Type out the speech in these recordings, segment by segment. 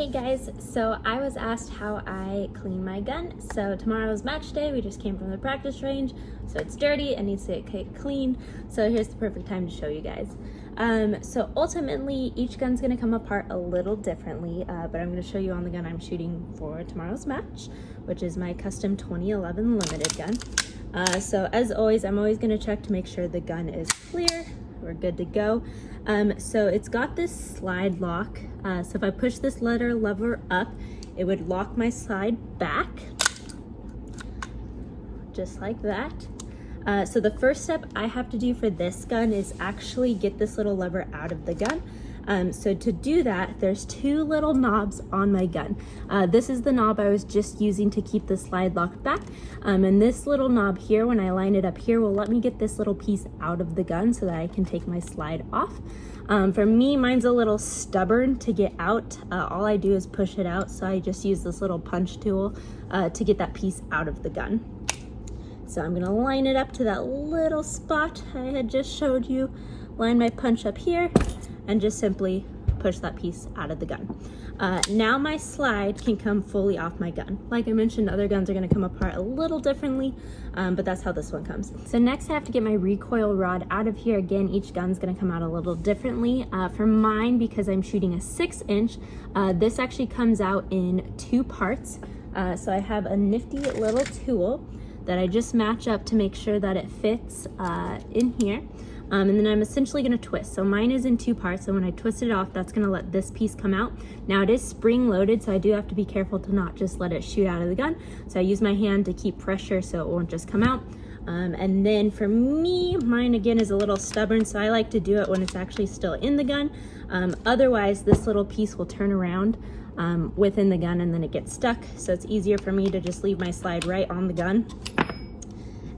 Hey guys, so I was asked how I clean my gun. So tomorrow's match day, we just came from the practice range, so it's dirty and needs to get cleaned. So here's the perfect time to show you guys. So ultimately, each gun's gonna come apart a little differently, but I'm gonna show you on the gun I'm shooting for tomorrow's match, which is my custom 2011 limited gun. So as always, I'm always gonna check to make sure the gun is clear. We're good to go. So it's got this slide lock. So if I push this lever up, it would lock my slide back, just like that. So the first step I have to do for this gun is actually get this little lever out of the gun. So to do that, there's two little knobs on my gun. This is the knob I was just using to keep the slide locked back. And this little knob here, when I line it up here, will let me get this little piece out of the gun so that I can take my slide off. For me, mine's a little stubborn to get out. All I do is push it out. So I just use this little punch tool to get that piece out of the gun. So I'm gonna line it up to that little spot I had just showed you, line my punch up here, and just simply push that piece out of the gun. Now my slide can come fully off my gun. Like I mentioned, other guns are gonna come apart a little differently, but that's how this one comes. So next I have to get my recoil rod out of here. Again, each gun's gonna come out a little differently. For mine, because I'm shooting a 6-inch, this actually comes out in 2 parts. So I have a nifty little tool that I just match up to make sure that it fits in here. And then I'm essentially gonna twist. So mine is in 2 parts, so when I twist it off, that's gonna let this piece come out. Now it is spring loaded, so I do have to be careful to not just let it shoot out of the gun. So I use my hand to keep pressure so it won't just come out. And then for me, mine again is a little stubborn, so I like to do it when it's actually still in the gun. Otherwise, this little piece will turn around within the gun and then it gets stuck. So it's easier for me to just leave my slide right on the gun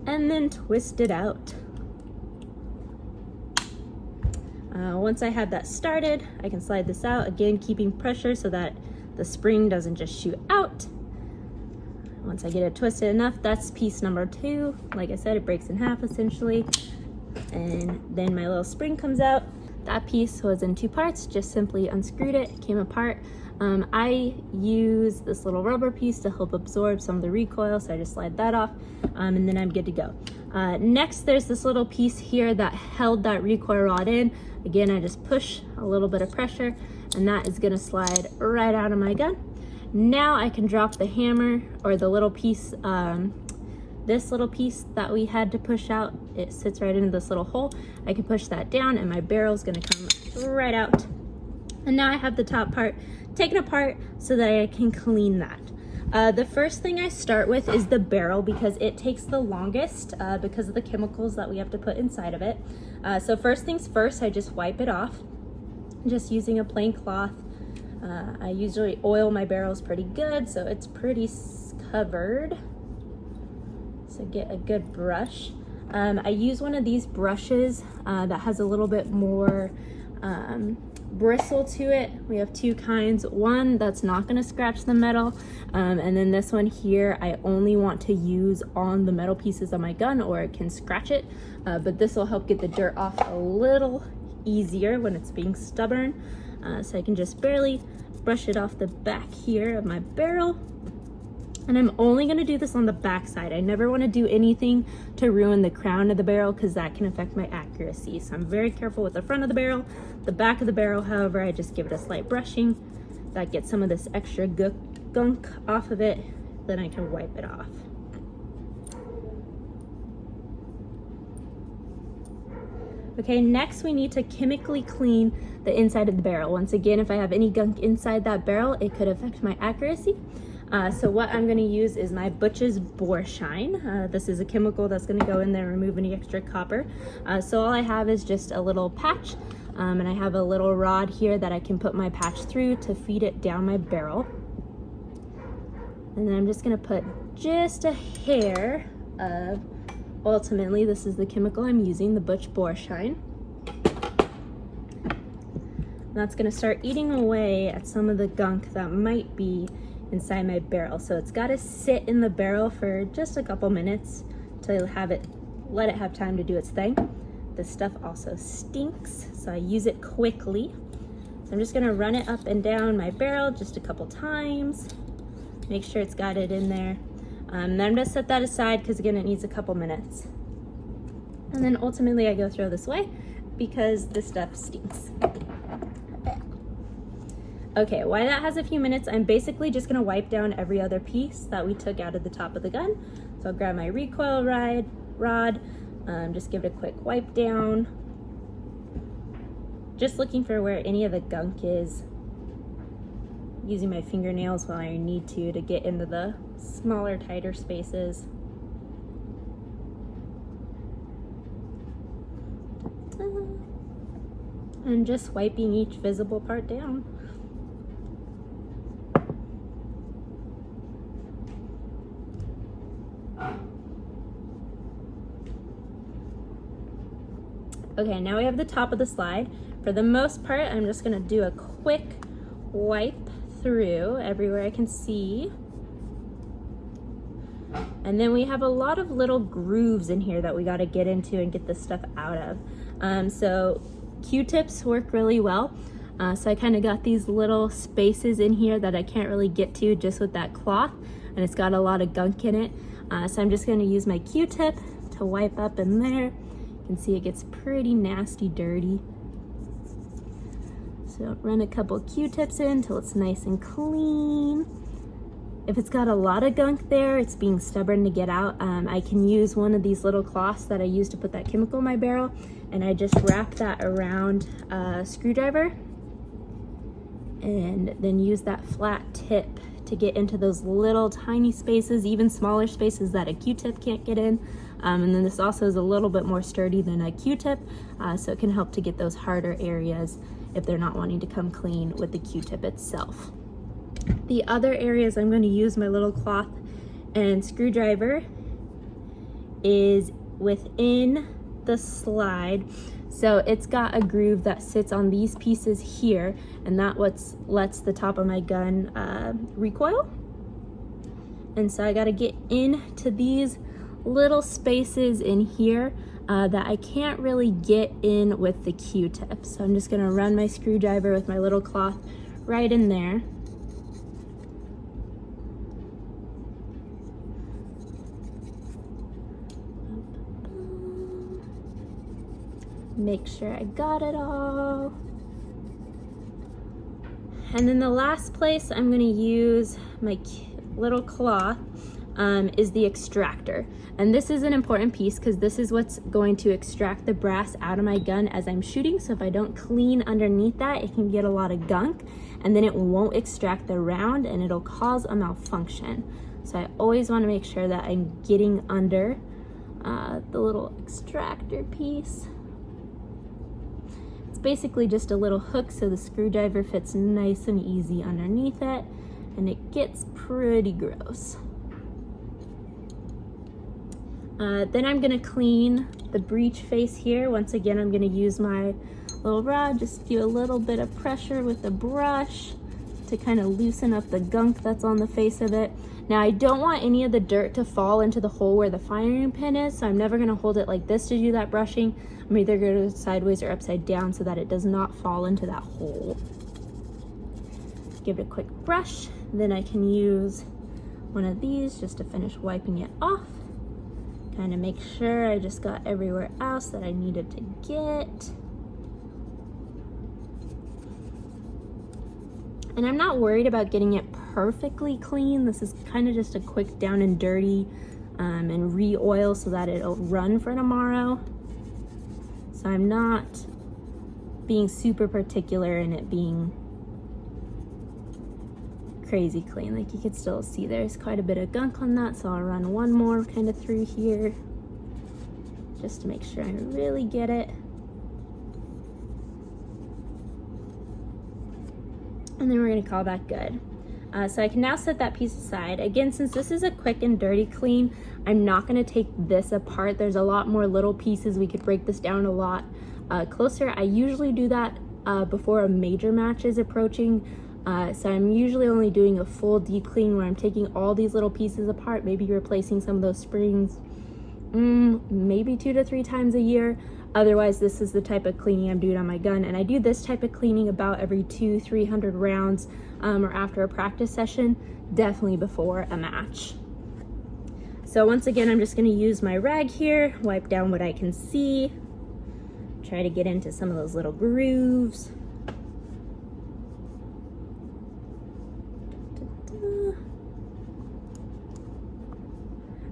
and then twist it out. Once I have that started, I can slide this out, again keeping pressure so that the spring doesn't just shoot out. Once I get it twisted enough, that's piece number 2. Like I said, it breaks in half essentially. And then my little spring comes out. That piece was in 2 parts, just simply unscrewed it, came apart. I use this little rubber piece to help absorb some of the recoil, so I just slide that off, and then I'm good to go. Next, there's this little piece here that held that recoil rod in. Again, I just push a little bit of pressure, and that is gonna slide right out of my gun. Now I can drop the hammer, or the little piece, this little piece that we had to push out. It sits right into this little hole. I can push that down, and my barrel's gonna come right out. And now I have the top part taken apart so that I can clean that. The first thing I start with is the barrel because it takes the longest because of the chemicals that we have to put inside of it. So first things first, I just wipe it off, just using a plain cloth. I usually oil my barrels pretty good, so it's pretty covered. So get a good brush. I use one of these brushes that has a little bit more bristle to it. We have 2 kinds. One that's not going to scratch the metal, and then this one here I only want to use on the metal pieces of my gun, or it can scratch it, but this will help get the dirt off a little easier when it's being stubborn. So I can just barely brush it off the back here of my barrel. And I'm only going to do this on the back side. I never want to do anything to ruin the crown of the barrel because that can affect my accuracy. So I'm very careful with the front of the barrel. The back of the barrel, however, I just give it a slight brushing. That gets some of this extra gunk off of it. Then I can wipe it off. Okay, next we need to chemically clean the inside of the barrel. Once again, if I have any gunk inside that barrel, it could affect my accuracy. So what I'm going to use is my Butch's Bore Shine. This is a chemical that's going to go in there and remove any extra copper. So all I have is just a little patch, and I have a little rod here that I can put my patch through to feed it down my barrel. And then I'm just going to put just a hair of, ultimately this is the chemical I'm using, the Butch Bore Shine. And that's going to start eating away at some of the gunk that might be inside my barrel. So it's got to sit in the barrel for just a couple minutes to let it have time to do its thing. This stuff also stinks, so I use it quickly. So I'm just gonna run it up and down my barrel just a couple times. Make sure it's got it in there. Then I'm gonna set that aside because again, it needs a couple minutes. And then ultimately I go throw this away because this stuff stinks. Okay, while that has a few minutes, I'm basically just gonna wipe down every other piece that we took out of the top of the gun. So I'll grab my recoil rod, just give it a quick wipe down. Just looking for where any of the gunk is. Using my fingernails while I need to get into the smaller, tighter spaces. And just wiping each visible part down. Okay, now we have the top of the slide. For the most part, I'm just gonna do a quick wipe through everywhere I can see. And then we have a lot of little grooves in here that we gotta get into and get this stuff out of. So Q-tips work really well. So I kind of got these little spaces in here that I can't really get to just with that cloth, and it's got a lot of gunk in it. So I'm just gonna use my Q-tip to wipe up in there. You can see it gets pretty nasty dirty. So run a couple Q-tips in until it's nice and clean. If it's got a lot of gunk there, it's being stubborn to get out, I can use one of these little cloths that I use to put that chemical in my barrel, and I just wrap that around a screwdriver and then use that flat tip to get into those little tiny spaces, even smaller spaces that a Q-tip can't get in. And then this also is a little bit more sturdy than a Q-tip, so it can help to get those harder areas if they're not wanting to come clean with the Q-tip itself. The other areas I'm going to use my little cloth and screwdriver is within the slide. So it's got a groove that sits on these pieces here, and that lets the top of my gun recoil. And so I got to get into these little spaces in here that I can't really get in with the Q-tip. So I'm just going to run my screwdriver with my little cloth right in there. Make sure I got it all. And then the last place I'm going to use my little cloth is the extractor. And this is an important piece because this is what's going to extract the brass out of my gun as I'm shooting. So if I don't clean underneath that, it can get a lot of gunk, and then it won't extract the round and it'll cause a malfunction. So I always want to make sure that I'm getting under the little extractor piece. It's basically just a little hook so the screwdriver fits nice and easy underneath it, and it gets pretty gross. Then I'm gonna clean the breech face here. Once again, I'm gonna use my little rod, just do a little bit of pressure with the brush to kind of loosen up the gunk that's on the face of it. Now I don't want any of the dirt to fall into the hole where the firing pin is, so I'm never gonna hold it like this to do that brushing. I'm either gonna go sideways or upside down so that it does not fall into that hole. Give it a quick brush, then I can use one of these just to finish wiping it off. Kind of make sure I just got everywhere else that I needed to get. And I'm not worried about getting it perfectly clean. This is kind of just a quick down and dirty and re-oil so that it'll run for tomorrow. So I'm not being super particular in it being crazy clean. Like you could still see there's quite a bit of gunk on that, so I'll run one more kind of through here just to make sure I really get it. And then we're going to call that good. So I can now set that piece aside. Again, since this is a quick and dirty clean, I'm not going to take this apart. There's a lot more little pieces. We could break this down a lot closer. I usually do that before a major match is approaching. So I'm usually only doing a full deep clean where I'm taking all these little pieces apart, maybe replacing some of those springs maybe 2 to 3 times a year. Otherwise, this is the type of cleaning I'm doing on my gun, and I do this type of cleaning about every 200-300 rounds or after a practice session, definitely before a match. So once again, I'm just going to use my rag here, wipe down what I can see, try to get into some of those little grooves.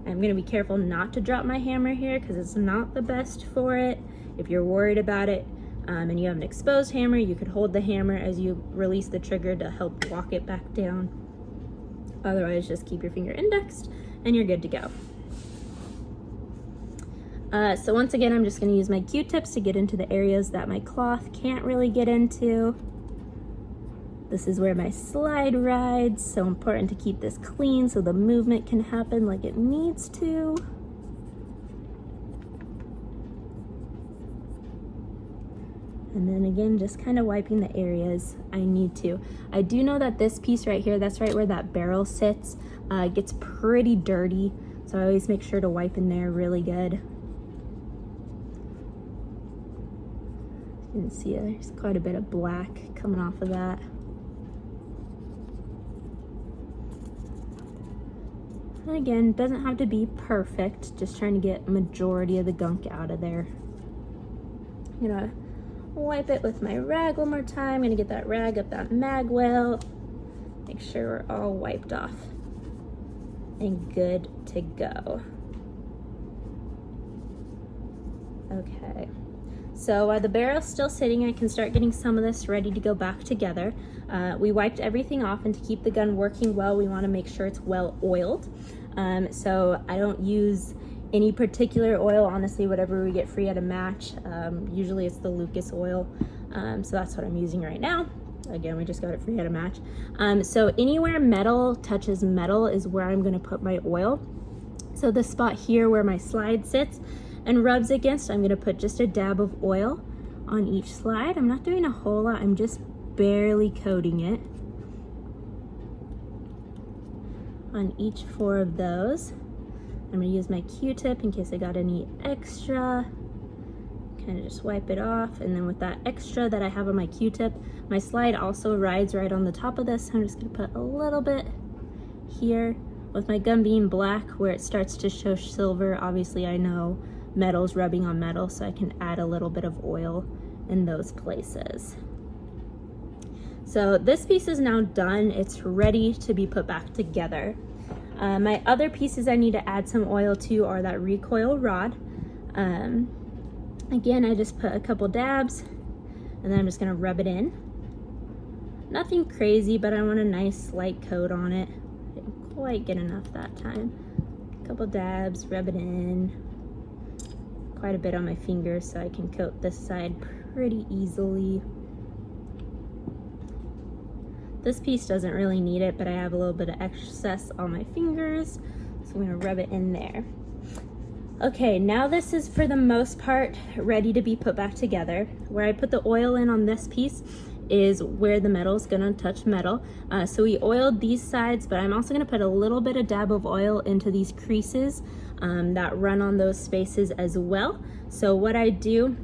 I'm going to be careful not to drop my hammer here because it's not the best for it. If you're worried about it and you have an exposed hammer, you could hold the hammer as you release the trigger to help walk it back down. Otherwise, just keep your finger indexed and you're good to go. So once again, I'm just going to use my Q-tips to get into the areas that my cloth can't really get into. This is where my slide rides, so important to keep this clean so the movement can happen like it needs to. And then again, just kind of wiping the areas I need to. I do know that this piece right here, that's right where that barrel sits, gets pretty dirty. So I always make sure to wipe in there really good. You can see there's quite a bit of black coming off of that. And again, doesn't have to be perfect, just trying to get majority of the gunk out of there. I'm gonna wipe it with my rag one more time. I'm gonna get that rag up that mag well. Make sure we're all wiped off and good to go. Okay, so while the barrel's still sitting, I can start getting some of this ready to go back together. We wiped everything off, and to keep the gun working well, we wanna make sure it's well oiled. So I don't use any particular oil, honestly, whatever we get free at a match. Usually it's the Lucas oil, so that's what I'm using right now. Again, we just got it free at a match. So anywhere metal touches metal is where I'm gonna put my oil. So the spot here where my slide sits and rubs against, I'm gonna put just a dab of oil on each slide. I'm not doing a whole lot, I'm just barely coating it on each 4 of those. I'm gonna use my Q-tip in case I got any extra. Kind of just wipe it off, and then with that extra that I have on my Q-tip, my slide also rides right on the top of this. So I'm just gonna put a little bit here. With my gun being black, where it starts to show silver, obviously I know metal's rubbing on metal, so I can add a little bit of oil in those places. So this piece is now done. It's ready to be put back together. My other pieces I need to add some oil to are that recoil rod. Again, I just put a couple dabs and then I'm just gonna rub it in. Nothing crazy, but I want a nice light coat on it. Didn't quite get enough that time. A couple dabs, rub it in. Quite a bit on my fingers so I can coat this side pretty easily. This piece doesn't really need it, but I have a little bit of excess on my fingers, so I'm gonna rub it in there. Okay, now this is for the most part ready to be put back together. Where I put the oil in on this piece is where the metal is gonna touch metal. So we oiled these sides, but I'm also gonna put a little bit of dab of oil into these creases that run on those spaces as well. So what I do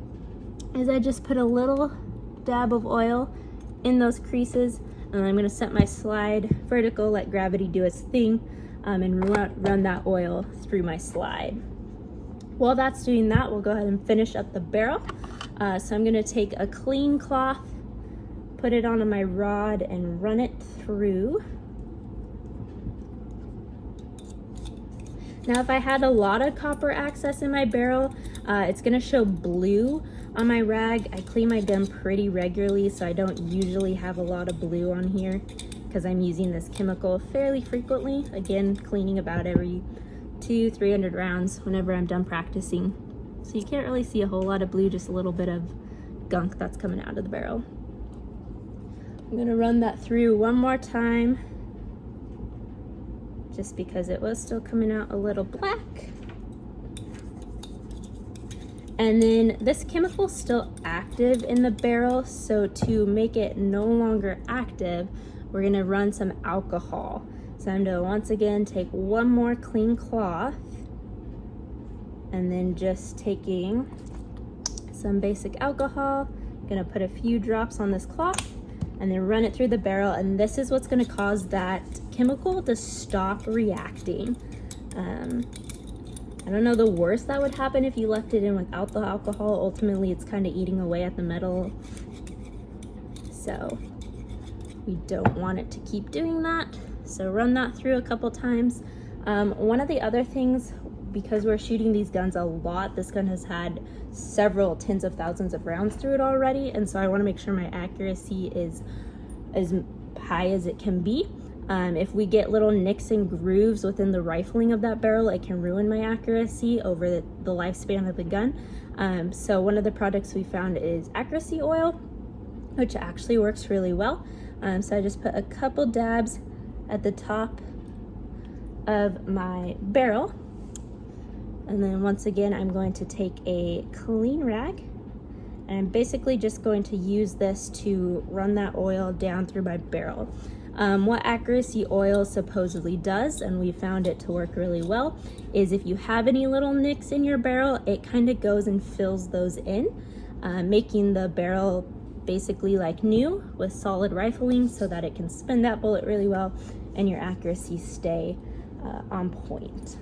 is I just put a little dab of oil in those creases, and I'm gonna set my slide vertical, let gravity do its thing, and run that oil through my slide. While that's doing that, we'll go ahead and finish up the barrel. So I'm gonna take a clean cloth, put it onto my rod and run it through. Now, if I had a lot of copper access in my barrel, it's gonna show blue on my rag. I clean my gun pretty regularly, so I don't usually have a lot of blue on here because I'm using this chemical fairly frequently. Again, cleaning about every 200-300 rounds whenever I'm done practicing. So you can't really see a whole lot of blue, just a little bit of gunk that's coming out of the barrel. I'm gonna run that through one more time, just because it was still coming out a little black. And then this chemical's still active in the barrel, so to make it no longer active, we're gonna run some alcohol. So I'm gonna once again take one more clean cloth, and then just taking some basic alcohol. I'm gonna put a few drops on this cloth and then run it through the barrel, and this is what's gonna cause that chemical to stop reacting. I don't know the worst that would happen if you left it in without the alcohol. Ultimately, it's kind of eating away at the metal, so we don't want it to keep doing that. So run that through a couple times. One of the other things, because we're shooting these guns a lot, this gun has had several tens of thousands of rounds through it already, and so I want to make sure my accuracy is as high as it can be. If we get little nicks and grooves within the rifling of that barrel, it can ruin my accuracy over the lifespan of the gun. So one of the products we found is accuracy oil, which actually works really well. So I just put a couple dabs at the top of my barrel. And then once again, I'm going to take a clean rag, and I'm basically just going to use this to run that oil down through my barrel. What accuracy oil supposedly does, and we found it to work really well, is if you have any little nicks in your barrel, it kind of goes and fills those in, making the barrel basically like new with solid rifling so that it can spin that bullet really well and your accuracy stay on point.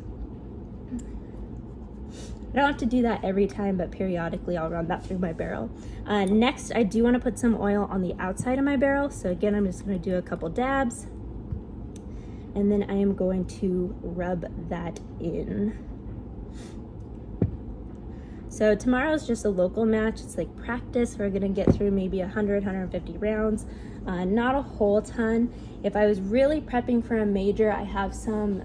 I don't have to do that every time, but periodically I'll run that through my barrel. Next, I do want to put some oil on the outside of my barrel. So again, I'm just going to do a couple dabs, and then I am going to rub that in. So tomorrow's just a local match. It's like practice. We're going to get through maybe 100, 150 rounds. Not a whole ton. If I was really prepping for a major, I have some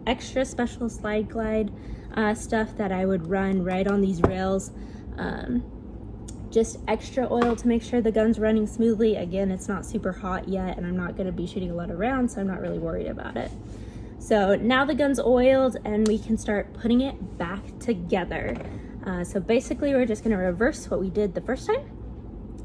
extra special slide glide stuff that I would run right on these rails. Just extra oil to make sure the gun's running smoothly. Again, it's not super hot yet, and I'm not going to be shooting a lot of rounds, so I'm not really worried about it. So now the gun's oiled, and we can start putting it back together. So basically, we're just going to reverse what we did the first time.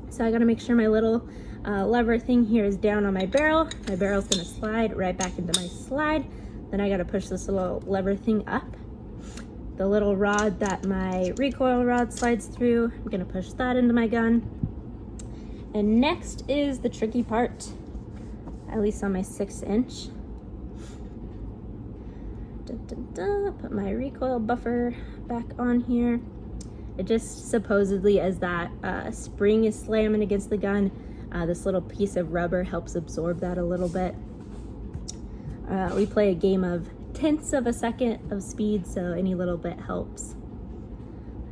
So I got to make sure my little lever thing here is down on my barrel. My barrel's going to slide right back into my slide. Then I got to push this little lever thing up. The little rod that my recoil rod slides through, I'm gonna push that into my gun. And next is the tricky part, at least on my 6-inch. Put my recoil buffer back on here. It just supposedly, as that spring is slamming against the gun, this little piece of rubber helps absorb that a little bit. We play a game of tenths of a second of speed, so any little bit helps.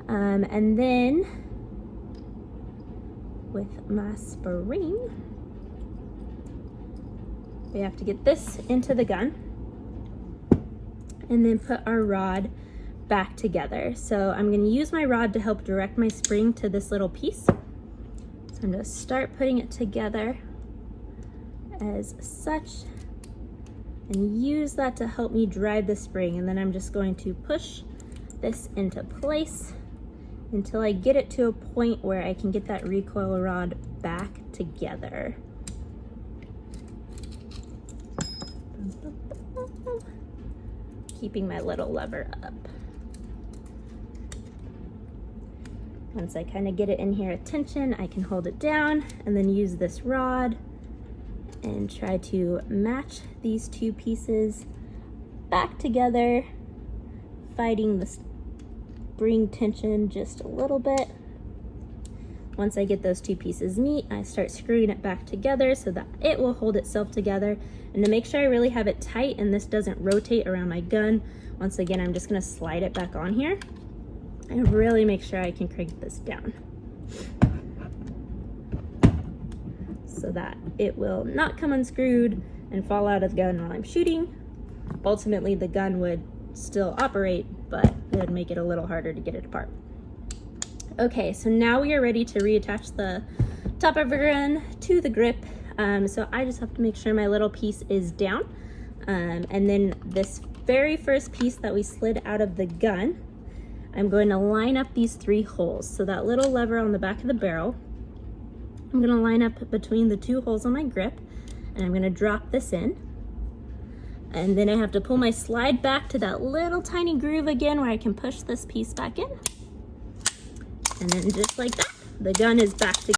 And then with my spring, we have to get this into the gun and then put our rod back together. So I'm going to use my rod to help direct my spring to this little piece. So I'm going to start putting it together as such, and use that to help me drive the spring. And then I'm just going to push this into place until I get it to a point where I can get that recoil rod back together. Keeping my little lever up. Once I kind of get it in here at tension, I can hold it down and then use this rod and try to match these two pieces back together, fighting the spring tension just a little bit. Once I get those two pieces meet, I start screwing it back together so that it will hold itself together. And to make sure I really have it tight and this doesn't rotate around my gun, once again, I'm just gonna slide it back on here and really make sure I can crank this down so that it will not come unscrewed and fall out of the gun while I'm shooting. Ultimately, the gun would still operate, but it would make it a little harder to get it apart. Okay, so now we are ready to reattach the top of our gun to the grip. So I just have to make sure my little piece is down. And then this very first piece that we slid out of the gun, I'm going to line up these 3 holes. So that little lever on the back of the barrel, I'm going to line up between the 2 holes on my grip, and I'm going to drop this in. And then I have to pull my slide back to that little tiny groove again where I can push this piece back in. And then just like that, the gun is back together.